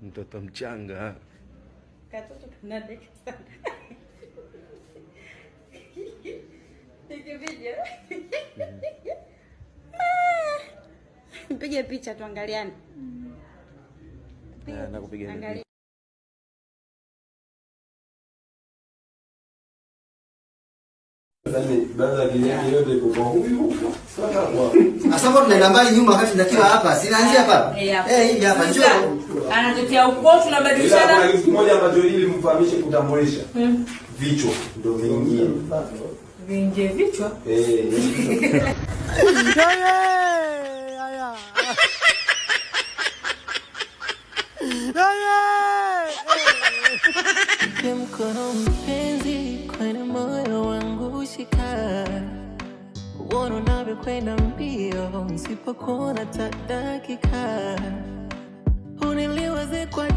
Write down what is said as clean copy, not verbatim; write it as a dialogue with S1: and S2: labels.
S1: Mtoto mchanga.
S2: Katoto kanadeka sana. Video. Mpige picha tuangaliane.
S1: Nakupiga picha.
S3: Asante tunaenda mbali nyuma wakati ndakiwa hapa. Sinaanzia hapa. Hivi hapa njoo.
S2: Anatokea uko tunabadilishana.
S4: Kuna kitu kimoja ambacho ili mfahamishe kutambulisha. Vichwa ndio viingie.
S2: Viingie vichwa?
S5: Mkono mpenzi kwenye moyo wangu shika, uone unavyokwenda mbio, usipokuona hata dakika, uniliwaze kwa